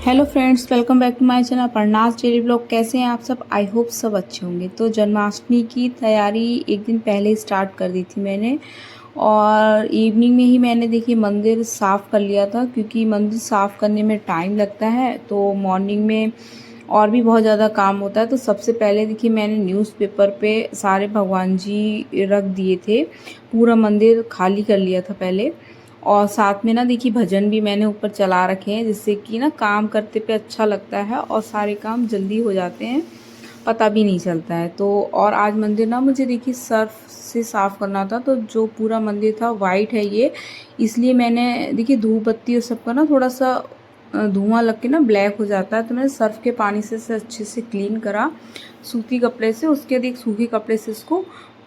Hello friends, welcome back to my channel Pranas daily blog. कैसे हैं आप सब? आई होप सब अच्छे होंगे। तो जन्माष्टमी की तैयारी एक दिन पहले स्टार्ट कर दी थी मैंने, और इवनिंग में ही मैंने देखिए मंदिर साफ़ कर लिया था, क्योंकि मंदिर साफ़ करने में टाइम लगता है। तो मॉर्निंग में और भी बहुत ज़्यादा काम होता है। तो सबसे पहले देखिए मैंने न्यूज़पेपर पे सारे भगवान जी रख दिए थे, पूरा मंदिर खाली कर लिया था पहले। और साथ में ना देखिए भजन भी मैंने ऊपर चला रखे हैं, जिससे कि ना काम करते पे अच्छा लगता है और सारे काम जल्दी हो जाते हैं, पता भी नहीं चलता है। तो और आज मंदिर ना मुझे देखिए सर्फ से साफ़ करना था, तो जो पूरा मंदिर था वाइट है ये, इसलिए मैंने देखिए धूप बत्ती और सबका ना थोड़ा सा धुआं लग के ना ब्लैक हो जाता है। तो मैंने सर्फ के पानी से अच्छे से क्लीन करा सूती कपड़े से। उसके बाद एक सूखे कपड़े से इसको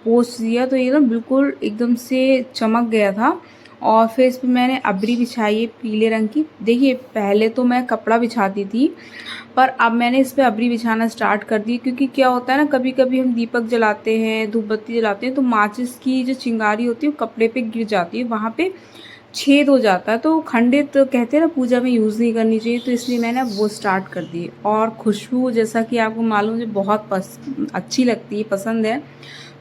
पोंछ दिया, तो ये ना बिल्कुल एकदम से चमक गया था। और फिर इस पर मैंने अबरी बिछाई है पीले रंग की। देखिए पहले तो मैं कपड़ा बिछाती थी, पर अब मैंने इस पर अबरी बिछाना स्टार्ट कर दी, क्योंकि क्या होता है ना, कभी कभी हम दीपक जलाते हैं, धूप बत्ती जलाते हैं, तो माचिस की जो चिंगारी होती है वो कपड़े पे गिर जाती है, वहाँ पे छेद हो जाता है। तो खंडित कहते हैं ना, पूजा में यूज़ नहीं करनी चाहिए। तो इसलिए मैंने अब वो स्टार्ट कर दी। और खुशबू जैसा कि आपको मालूम, मुझे बहुत अच्छी लगती है, पसंद है।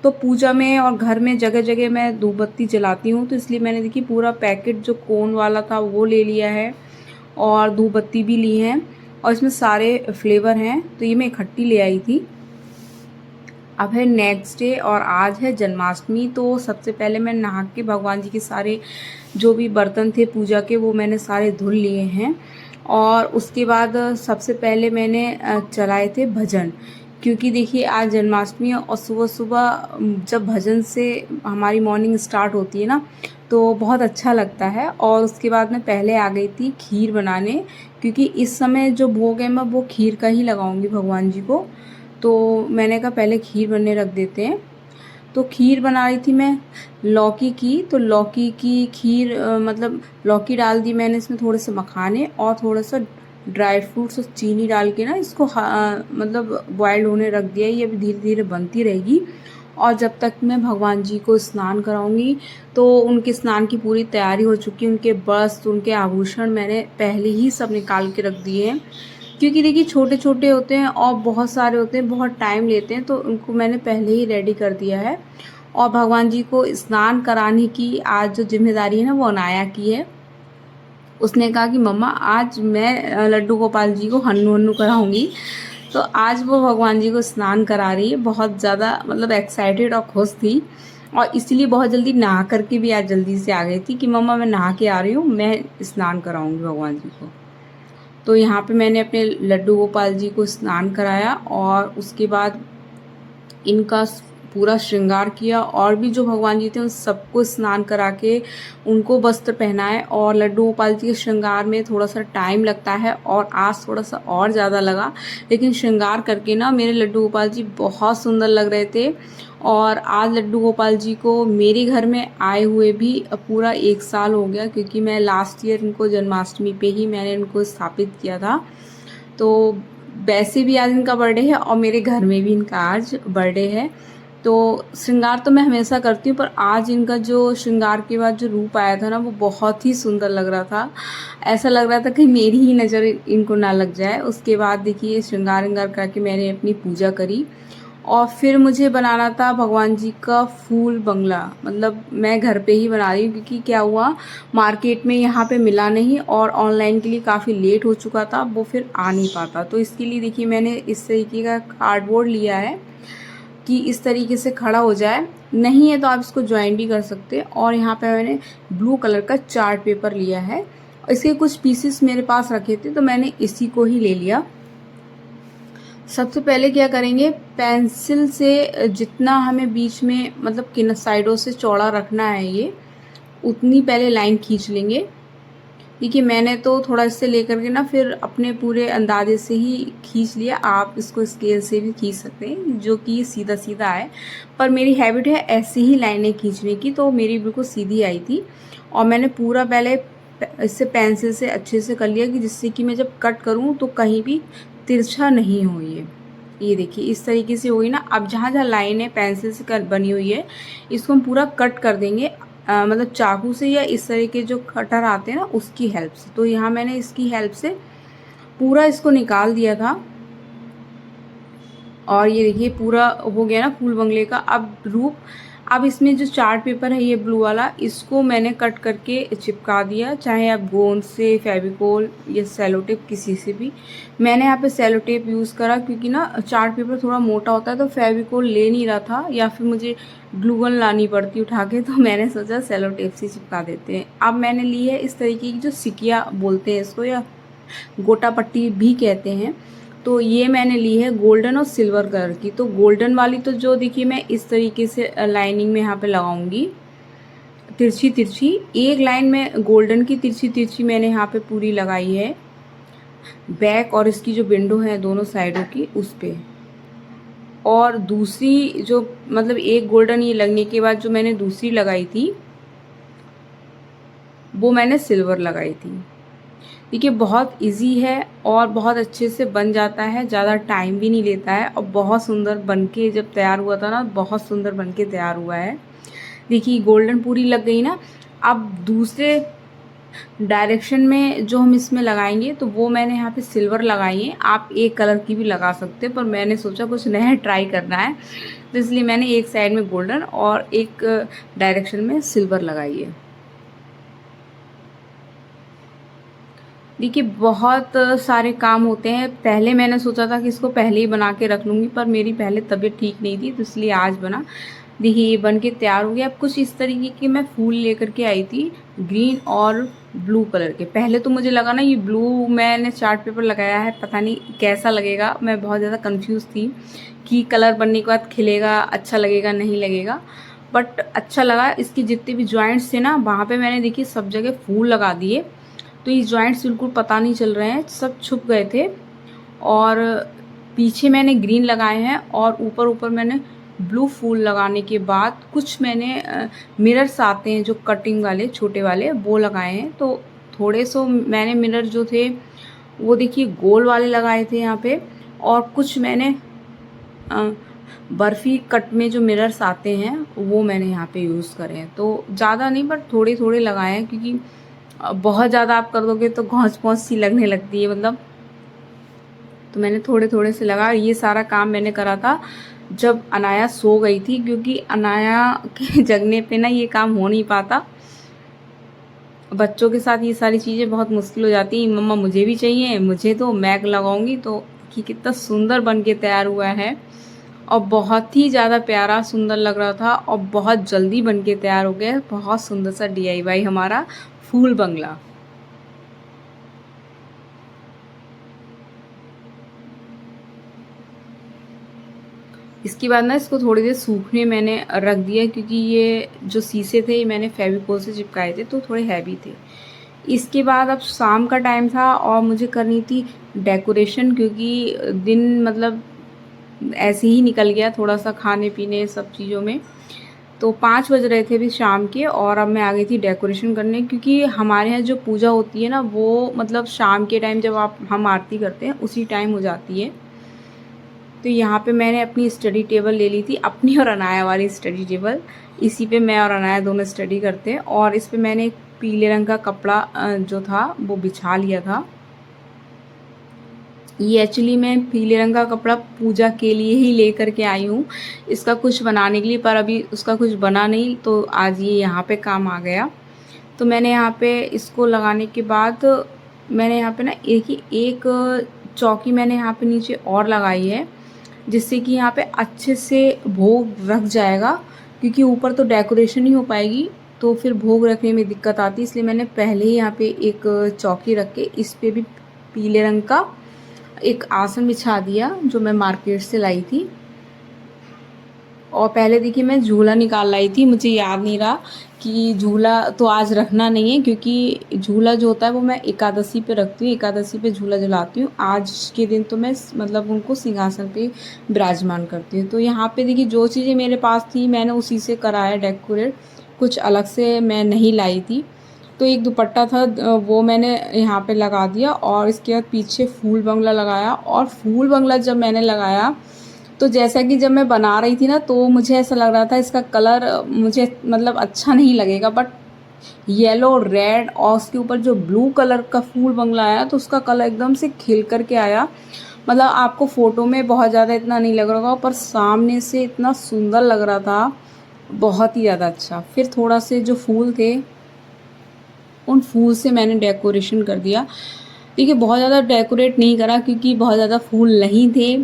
तो पूजा में और घर में जगह जगह मैं धूप बत्ती जलाती हूँ। तो इसलिए मैंने देखिए पूरा पैकेट जो कोन वाला था वो ले लिया है, और धूप बत्ती भी ली है, और इसमें सारे फ्लेवर हैं। तो ये मैं इकट्ठी ले आई थी। अब है नेक्स्ट डे और आज है जन्माष्टमी। तो सबसे पहले मैं नहा के भगवान जी के सारे जो भी बर्तन थे पूजा के, वो मैंने सारे धुल लिए हैं। और उसके बाद सबसे पहले मैंने चलाए थे भजन, क्योंकि देखिए आज जन्माष्टमी है, और सुबह सुबह जब भजन से हमारी मॉर्निंग स्टार्ट होती है ना, तो बहुत अच्छा लगता है। और उसके बाद मैं पहले आ गई थी खीर बनाने, क्योंकि इस समय जो भोग है मैं वो खीर का ही लगाऊंगी भगवान जी को। तो मैंने कहा पहले खीर बनने रख देते हैं। तो खीर बना रही थी मैं लौकी की। तो लौकी की खीर मतलब लौकी डाल दी मैंने, इसमें थोड़े से मखाने और थोड़ा सा ड्राई फ्रूट्स और चीनी डाल के ना इसको मतलब बॉयल होने रख दिया। ये अभी धीरे धीरे बनती रहेगी। और जब तक मैं भगवान जी को स्नान कराऊंगी, तो उनके स्नान की पूरी तैयारी हो चुकी है। उनके वस्त्र, उनके आभूषण मैंने पहले ही सब निकाल के रख दिए हैं, क्योंकि देखिए छोटे छोटे होते हैं और बहुत सारे होते हैं, बहुत टाइम लेते हैं। तो उनको मैंने पहले ही रेडी कर दिया है। और भगवान जी को स्नान कराने की आज जो जिम्मेदारी है ना, वो अनाया की है। उसने कहा कि मम्मा आज मैं लड्डू गोपाल जी को हन्नू हन्नू कराऊंगी। तो आज वो भगवान जी को स्नान करा रही है। बहुत ज़्यादा मतलब एक्साइटेड और खुश थी, और इसलिए बहुत जल्दी नहा करके भी आज जल्दी से आ गई थी कि मम्मा मैं नहा के आ रही हूँ, मैं स्नान कराऊंगी भगवान जी को। तो यहाँ पे मैंने अपने लड्डू गोपाल जी को स्नान कराया, और उसके बाद इनका पूरा श्रृंगार किया। और भी जो भगवान जी थे उन सबको स्नान करा के उनको वस्त्र पहनाए। और लड्डू गोपाल जी के श्रृंगार में थोड़ा सा टाइम लगता है, और आज थोड़ा सा और ज़्यादा लगा, लेकिन श्रृंगार करके ना मेरे लड्डू गोपाल जी बहुत सुंदर लग रहे थे। और आज लड्डू गोपाल जी को मेरे घर में आए हुए भी पूरा 1 साल हो गया, क्योंकि मैं लास्ट ईयर इनको जन्माष्टमी पे ही मैंने इनको स्थापित किया था। तो वैसे भी आज इनका बर्थडे है, और मेरे घर में भी इनका आज बर्थडे है। तो श्रृंगार तो मैं हमेशा करती हूँ, पर आज इनका जो श्रृंगार के बाद जो रूप आया था ना, वो बहुत ही सुंदर लग रहा था। ऐसा लग रहा था कि मेरी ही नज़र इनको ना लग जाए। उसके बाद देखिए श्रृंगार विंगार करके मैंने अपनी पूजा करी। और फिर मुझे बनाना था भगवान जी का फूल बंगला, मतलब मैं घर पे ही बना रही हूँ, क्योंकि क्या हुआ, मार्केट में यहाँ पे मिला नहीं, और ऑनलाइन के लिए काफ़ी लेट हो चुका था, वो फिर आ नहीं पाता। तो इसके लिए देखिए मैंने इस तरीके का कार्डबोर्ड लिया है कि इस तरीके से खड़ा हो जाए। नहीं है तो आप इसको ज्वाइन भी कर सकते हैं। और यहाँ पे मैंने ब्लू कलर का चार्ट पेपर लिया है, इसके कुछ पीसेस मेरे पास रखे थे, तो मैंने इसी को ही ले लिया। सबसे पहले क्या करेंगे, पेंसिल से जितना हमें बीच में मतलब किन साइडों से चौड़ा रखना है, ये उतनी पहले लाइन खींच लेंगे। देखिए मैंने तो थोड़ा इससे लेकर के ना फिर अपने पूरे अंदाजे से ही खींच लिया। आप इसको स्केल से भी खींच सकते हैं, जो कि सीधा सीधा आए, पर मेरी हैबिट है ऐसे ही लाइनें खींचने की, तो मेरी बिल्कुल सीधी आई थी। और मैंने पूरा पहले इससे पेंसिल से अच्छे से कर लिया, कि जिससे कि मैं जब कट करूँ तो कहीं भी तिरछा नहीं हो। ये देखिए इस तरीके से हुई ना। अब जहाँ जहाँ लाइनें पेंसिल से कर बनी हुई है, इसको हम पूरा कट कर देंगे, मतलब चाकू से, या इस तरह के जो कटर आते हैं ना उसकी हेल्प से। तो यहाँ मैंने इसकी हेल्प से पूरा इसको निकाल दिया था और ये देखिए पूरा हो गया ना फूल बंगले का अब रूप। अब इसमें जो चार्ट पेपर है ये ब्लू वाला, इसको मैंने कट करके चिपका दिया, चाहे आप गोंद से, फेविकोल या सेलो टेप किसी से भी। मैंने यहाँ पे सेलो टेप यूज़ करा क्योंकि ना चार्ट पेपर थोड़ा मोटा होता है तो फेविकोल ले नहीं रहा था या फिर मुझे ग्लू गन लानी पड़ती उठा के, तो मैंने सोचा सेलो टेप से चिपका देते हैं। अब मैंने ली है इस तरीके की जो सिकिया बोलते हैं इसको, या गोटा पट्टी भी कहते हैं, तो ये मैंने ली है गोल्डन और सिल्वर कलर की। तो गोल्डन वाली तो जो देखिए मैं इस तरीके से लाइनिंग में यहाँ पे लगाऊंगी तिरछी तिरछी, एक लाइन में गोल्डन की तिरछी तिरछी मैंने यहाँ पे पूरी लगाई है बैक और इसकी जो विंडो है दोनों साइडों की उस पे। और दूसरी जो मतलब एक गोल्डन ये लगने के बाद जो मैंने दूसरी लगाई थी वो मैंने सिल्वर लगाई थी। देखिए बहुत इजी है और बहुत अच्छे से बन जाता है, ज़्यादा टाइम भी नहीं लेता है और बहुत सुंदर बनके जब तैयार हुआ था ना, बहुत सुंदर बनके तैयार हुआ है। देखिए गोल्डन पूरी लग गई ना। अब दूसरे डायरेक्शन में जो हम इसमें लगाएंगे तो वो मैंने यहाँ पे सिल्वर लगाई है, आप एक कलर की भी लगा सकते हो, पर मैंने सोचा कुछ नया ट्राई करना है तो इसलिए मैंने एक साइड में गोल्डन और एक डायरेक्शन में सिल्वर लगाई है। देखिए बहुत सारे काम होते हैं। पहले मैंने सोचा था कि इसको पहले ही बना के रख लूँगी, पर मेरी पहले तबीयत ठीक नहीं थी तो इसलिए आज बना। देखिए ये बन के तैयार हो गया। अब कुछ इस तरीके के मैं फूल लेकर के आई थी ग्रीन और ब्लू कलर के। पहले तो मुझे लगा ना ये ब्लू मैंने चार्ट पेपर लगाया है, पता नहीं कैसा लगेगा, मैं बहुत ज़्यादा कंफ्यूज थी कि कलर बनने के बाद खिलेगा, अच्छा लगेगा नहीं लगेगा, बट अच्छा लगा। इसके जितने भी जॉइंट्स थे ना वहाँ पे मैंने देखिए सब जगह फूल लगा दिए, तो ये जॉइंट्स बिल्कुल पता नहीं चल रहे हैं, सब छुप गए थे। और पीछे मैंने ग्रीन लगाए हैं और ऊपर ऊपर मैंने ब्लू फूल लगाने के बाद कुछ मैंने मिरर्स आते हैं जो कटिंग वाले छोटे वाले वो लगाए हैं। तो थोड़े सो मैंने मिरर जो थे वो देखिए गोल वाले लगाए थे यहाँ पे, और कुछ मैंने बर्फ़ी कट में जो मिरर्स आते हैं वो मैंने यहाँ पे यूज़ करे हैं। तो ज़्यादा नहीं बट थोड़े थोड़े लगाए हैं, क्योंकि बहुत ज़्यादा आप कर दोगे तो घौंस पौंस सी लगने लगती है मतलब, तो मैंने थोड़े थोड़े से लगा। ये सारा काम मैंने करा था जब अनाया सो गई थी, क्योंकि अनाया के जगने पे ना ये काम हो नहीं पाता। बच्चों के साथ ये सारी चीज़ें बहुत मुश्किल हो जाती हैं। मम्मा मुझे भी चाहिए, मुझे तो मैं लगाऊंगी। तो कि कितना सुंदर बन के तैयार हुआ है और बहुत ही ज़्यादा प्यारा सुंदर लग रहा था और बहुत जल्दी बन के तैयार हो गया। बहुत सुंदर सा DIY हमारा फूल बंगला। इसके बाद ना इसको थोड़ी देर सूखने मैंने रख दिया, क्योंकि ये जो शीशे थे ये मैंने फेविकोल से चिपकाए थे तो थोड़े हैवी थे। इसके बाद अब शाम का टाइम था और मुझे करनी थी डेकोरेशन, क्योंकि दिन मतलब ऐसे ही निकल गया थोड़ा सा खाने पीने सब चीज़ों में। तो 5 बज रहे थे अभी शाम के और अब मैं आ गई थी डेकोरेशन करने, क्योंकि हमारे यहाँ जो पूजा होती है ना वो मतलब शाम के टाइम जब हम आरती करते हैं उसी टाइम हो जाती है। तो यहाँ पे मैंने अपनी स्टडी टेबल ले ली थी, अपनी और अनाया वाली स्टडी टेबल। इसी पे मैं और अनाया दोनों स्टडी करते हैं, और इस पे मैंने एक पीले रंग का कपड़ा जो था वो बिछा लिया था। ये एक्चुअली मैं पीले रंग का कपड़ा पूजा के लिए ही लेकर के आई हूँ, इसका कुछ बनाने के लिए, पर अभी उसका कुछ बना नहीं तो आज ये यहाँ पे काम आ गया। तो मैंने यहाँ पे इसको लगाने के बाद मैंने यहाँ पे ना एक चौकी मैंने यहाँ पे नीचे और लगाई है, जिससे कि यहाँ पे अच्छे से भोग रख जाएगा, क्योंकि ऊपर तो डेकोरेशन ही हो पाएगी तो फिर भोग रखने में दिक्कत आती है। इसलिए मैंने पहले ही यहाँ पे एक चौकी रख के इस पे भी पीले रंग का एक आसन बिछा दिया जो मैं मार्केट से लाई थी। और पहले देखिए मैं झूला निकाल लाई थी, मुझे याद नहीं रहा कि झूला तो आज रखना नहीं है, क्योंकि झूला जो होता है वो मैं एकादशी पे रखती हूँ, एकादशी पे झूला झुलाती हूँ। आज के दिन तो मैं मतलब उनको सिंहासन पे विराजमान करती हूँ। तो यहाँ पे देखिए जो चीज़ें मेरे पास थी मैंने उसी से कराया डेकोरेट, कुछ अलग से मैं नहीं लाई थी। तो एक दुपट्टा था वो मैंने यहाँ पे लगा दिया, और इसके बाद पीछे फूल बंगला लगाया। और फूल बंगला जब मैंने लगाया तो जैसा कि जब मैं बना रही थी ना तो मुझे ऐसा लग रहा था इसका कलर मुझे मतलब अच्छा नहीं लगेगा, बट येलो रेड और उसके ऊपर जो ब्लू कलर का फूल बंगला आया तो उसका कलर एकदम से खिल करके आया। मतलब आपको फ़ोटो में बहुत ज़्यादा इतना नहीं लग रहा होगा, पर सामने से इतना सुंदर लग रहा था, बहुत ही ज़्यादा अच्छा। फिर थोड़ा से जो फूल थे उन फूल से मैंने डेकोरेशन कर दिया। देखिए बहुत ज़्यादा डेकोरेट नहीं करा क्योंकि बहुत ज़्यादा फूल नहीं थे,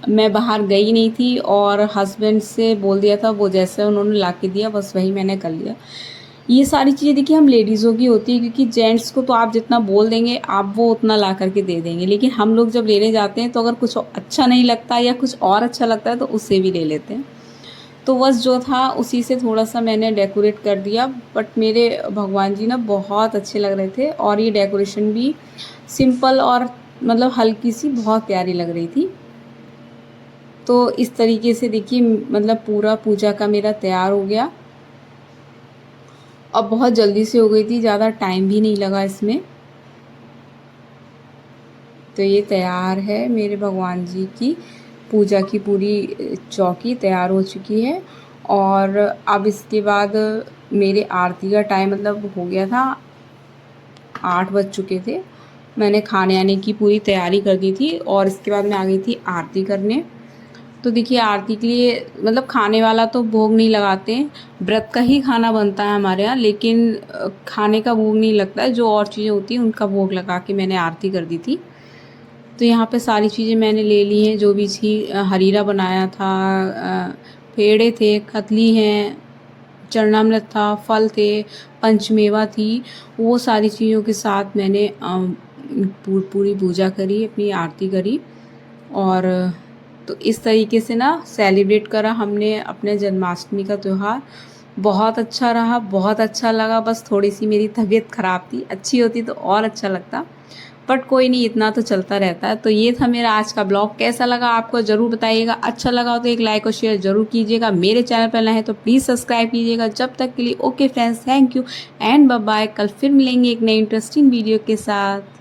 मैं बाहर गई नहीं थी और हस्बैंड से बोल दिया था, वो जैसे उन्होंने ला के दिया बस वही मैंने कर लिया। ये सारी चीज़ें देखिए हम लेडीज़ों की होती है, क्योंकि जेंट्स को तो आप जितना बोल देंगे आप वो उतना ला करके दे देंगे, लेकिन हम लोग जब लेने जाते हैं तो अगर कुछ अच्छा नहीं लगता या कुछ और अच्छा लगता है तो उससे भी ले लेते हैं। तो बस जो था उसी से थोड़ा-सा मैंने डेकोरेट कर दिया, बट मेरे भगवान जी ना बहुत अच्छे लग रहे थे और ये डेकोरेशन भी सिंपल और मतलब हल्की-सी बहुत प्यारी लग रही थी। तो इस तरीके से देखिए मतलब पूरा पूजा का मेरा तैयार हो गया और बहुत जल्दी से हो गई थी, ज़्यादा टाइम भी नहीं लगा इसमें। तो ये तैयार है मेरे भगवान जी की पूजा की पूरी चौकी तैयार हो चुकी है। और अब इसके बाद मेरे आरती का टाइम मतलब हो गया था, 8 बज चुके थे। मैंने खाने आने की पूरी तैयारी कर दी थी और इसके बाद मैं आ गई थी आरती करने। तो देखिए आरती के लिए मतलब खाने वाला तो भोग नहीं लगाते हैं, व्रत का ही खाना बनता है हमारे यहाँ, लेकिन खाने का भोग नहीं लगता है, जो और चीज़ें होती हैं उनका भोग लगा के मैंने आरती कर दी थी। तो यहाँ पे सारी चीज़ें मैंने ले ली हैं, जो भी थी हरीरा बनाया था, पेड़े थे, कतली हैं, चरणामृत था, फल थे, पंचमेवा थी, वो सारी चीज़ों के साथ मैंने पूरी पूजा करी, अपनी आरती करी। और तो इस तरीके से ना सेलिब्रेट करा हमने अपने जन्माष्टमी का त्यौहार। बहुत अच्छा रहा, बहुत अच्छा लगा। बस थोड़ी सी मेरी तबीयत ख़राब थी, अच्छी होती तो और अच्छा लगता, बट कोई नहीं, इतना तो चलता रहता है। तो ये था मेरा आज का ब्लॉग, कैसा लगा आपको ज़रूर बताइएगा। अच्छा लगा हो तो एक लाइक और शेयर ज़रूर कीजिएगा। मेरे चैनल पर नए हैं तो प्लीज़ सब्सक्राइब कीजिएगा। जब तक के लिए okay friends, thank you and bye bye. कल फिर मिलेंगे एक नई इंटरेस्टिंग वीडियो के साथ।